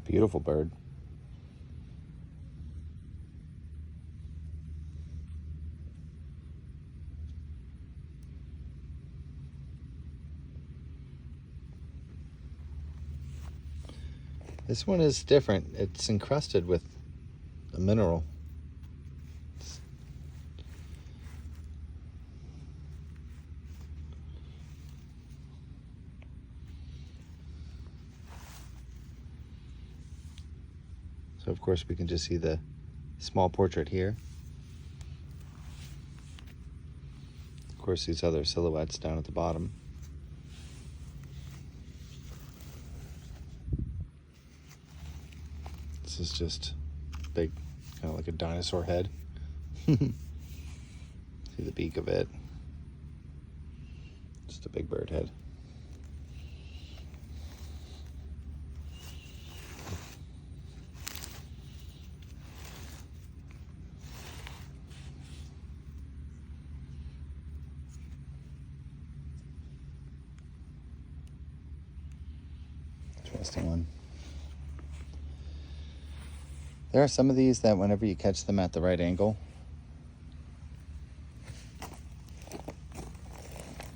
Beautiful bird. This one is different. It's encrusted with a mineral. So of course we can just see the small portrait here. Of course these other silhouettes down at the bottom. This is just big, kind of like a dinosaur head. See the beak of it. Just a big bird head. Interesting one. There are some of these that whenever you catch them at the right angle,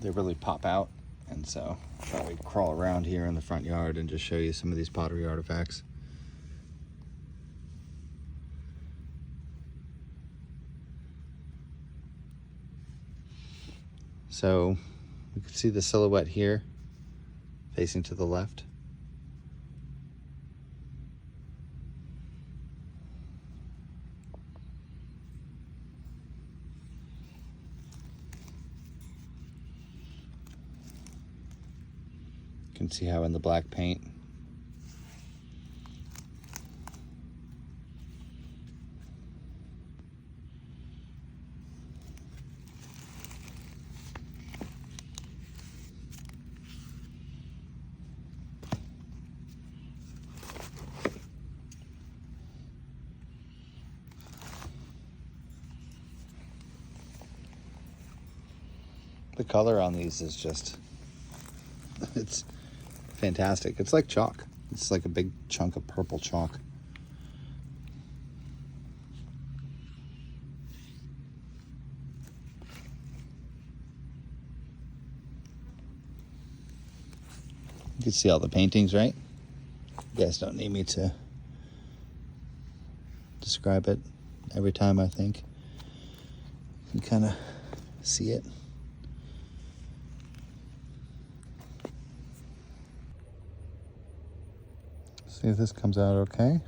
they really pop out. And so I thought we'd crawl around here in the front yard and just show you some of these pottery artifacts. So we can see the silhouette here facing to the left. You can see how in the black paint the color on these is just, it's fantastic. It's like chalk. It's like a big chunk of purple chalk. You can see all the paintings, right? You guys don't need me to describe it every time, I think. You can kind of see it. See if this comes out okay.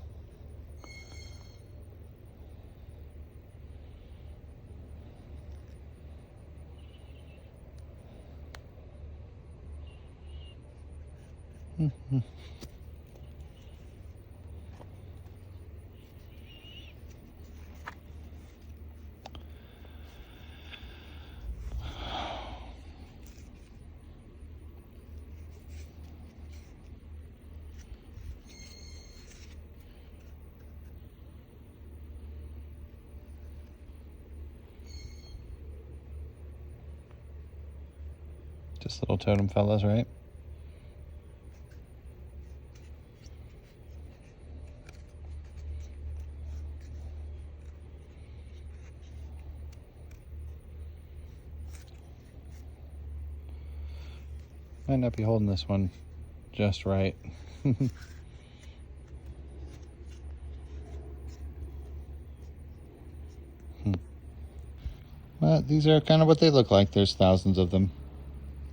Just little totem fellas, right? Might not be holding this one just right. But these are kind of what they look like. There's thousands of them.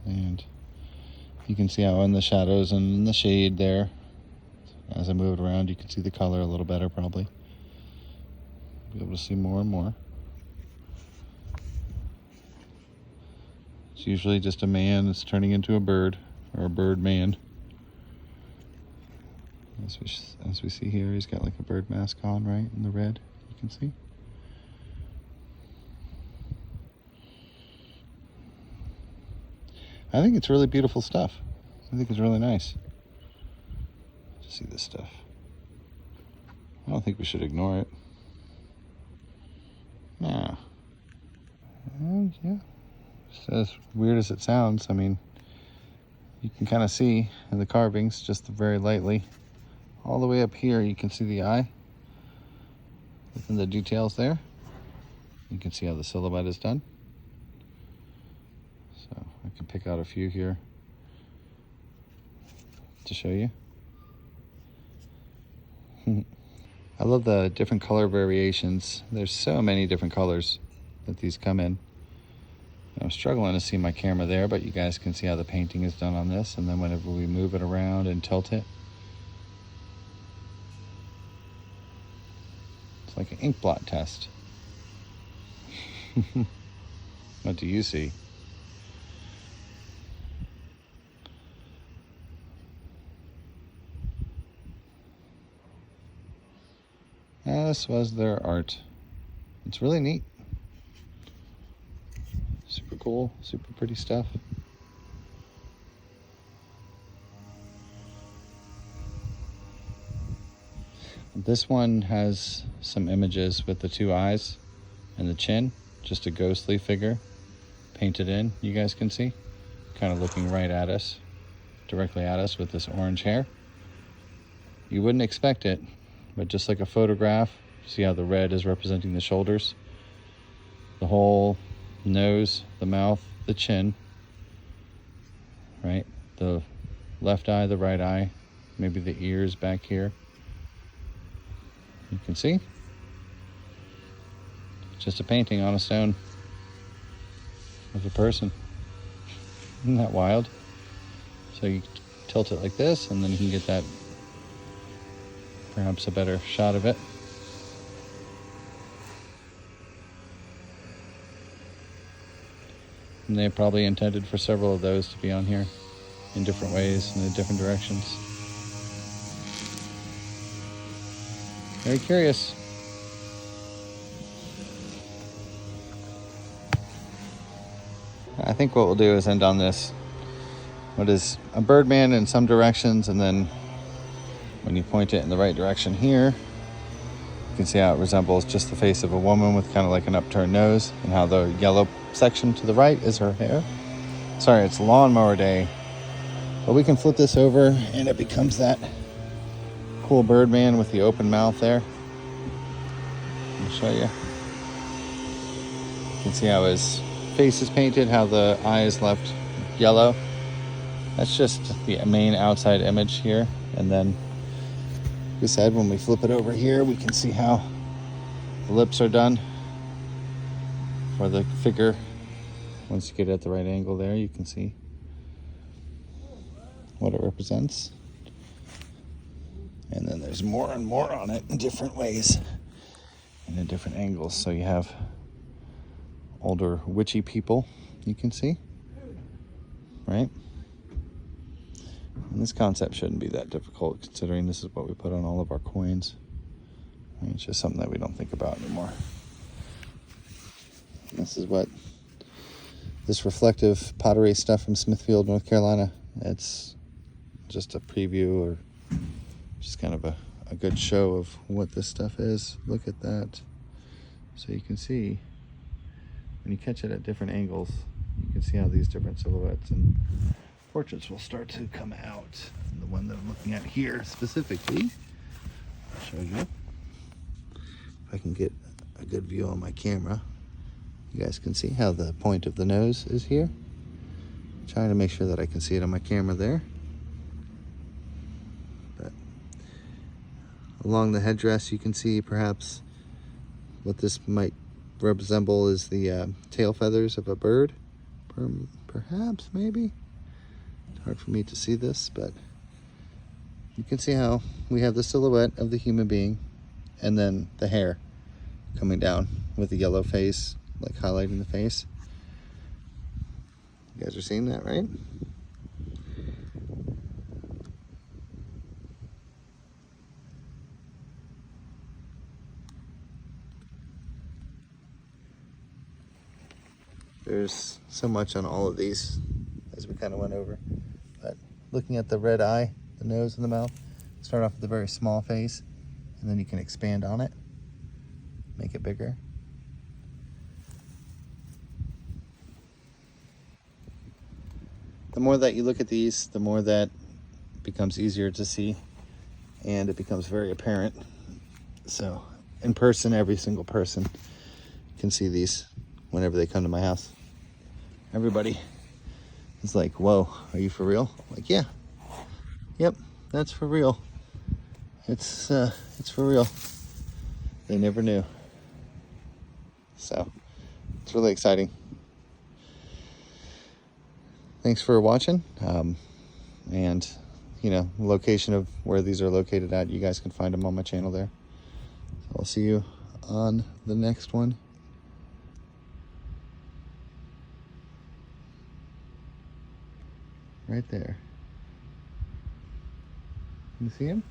And you can see how in the shadows and in the shade there, as I move it around, you can see the color a little better probably. Be able to see more and more. It's usually just a man that's turning into a bird, or a bird man. As we see here, he's got like a bird mask on, right, in the red, you can see. I think it's really beautiful stuff. I think it's really nice to see this stuff. I don't think we should ignore it. Nah. And yeah, just as weird as it sounds, I mean, you can kind of see in the carvings, just very lightly, all the way up here, you can see the eye within the details there. You can see how the silhouette is done. So I can pick out a few here to show you. I love the different color variations. There's so many different colors that these come in. I'm struggling to see my camera there, but you guys can see how the painting is done on this. And then whenever we move it around and tilt it, it's like an ink blot test. What do you see? This was their art. It's really neat. Super cool, super pretty stuff. This one has some images with the two eyes and the chin, just a ghostly figure painted in, you guys can see, kind of looking right at us, directly at us with this orange hair. You wouldn't expect it, but just like a photograph, see how the red is representing the shoulders, the whole nose, the mouth, the chin, right? The left eye, the right eye, maybe the ears back here. You can see, just a painting on a stone of a person. Isn't that wild? So you tilt it like this, and then you can get that, perhaps a better shot of it. And they probably intended for several of those to be on here in different ways and in different directions. Very curious. I think what we'll do is end on this. What is a Birdman in some directions, and then when you point it in the right direction here, you can see how it resembles just the face of a woman with kind of like an upturned nose, and how the yellow section to the right is her hair. Sorry, it's lawnmower day. But we can flip this over and it becomes that cool Birdman with the open mouth there. Let me show you. You can see how his face is painted, how the eye is left yellow. That's just the main outside image here. And then, like I said, when we flip it over here, we can see how the lips are done for the figure. Once you get it at the right angle there, you can see what it represents. And then there's more and more on it in different ways and in different angles. So you have older witchy people, you can see, right? And this concept shouldn't be that difficult, considering this is what we put on all of our coins. I mean, it's just something that we don't think about anymore. This is what this reflective pottery stuff from Smithfield, North Carolina. It's just a preview, or just kind of a good show of what this stuff is. Look at that. So you can see, when you catch it at different angles, you can see how these different silhouettes and portraits will start to come out. And the one that I'm looking at here specifically, I'll show you. If I can get a good view on my camera, you guys can see how the point of the nose is here. I'm trying to make sure that I can see it on my camera there. But along the headdress, you can see perhaps what this might resemble is the tail feathers of a bird. Perhaps, maybe. It's hard for me to see this, but you can see how we have the silhouette of the human being and then the hair coming down with the yellow face, like highlighting the face. You guys are seeing that, right? There's so much on all of these, as we kind of went over. But looking at the red eye, the nose and the mouth, start off with a very small face, and then you can expand on it, make it bigger. The more that you look at these, the more that becomes easier to see and it becomes very apparent. So in person, every single person can see these whenever they come to my house. Everybody is like, whoa, are you for real? I'm like, yeah, yep, that's for real. It's for real. They never knew. So it's really exciting. Thanks for watching. And you know, location of where these are located at, you guys can find them on my channel there. So I'll see you on the next one. Right there. You see him?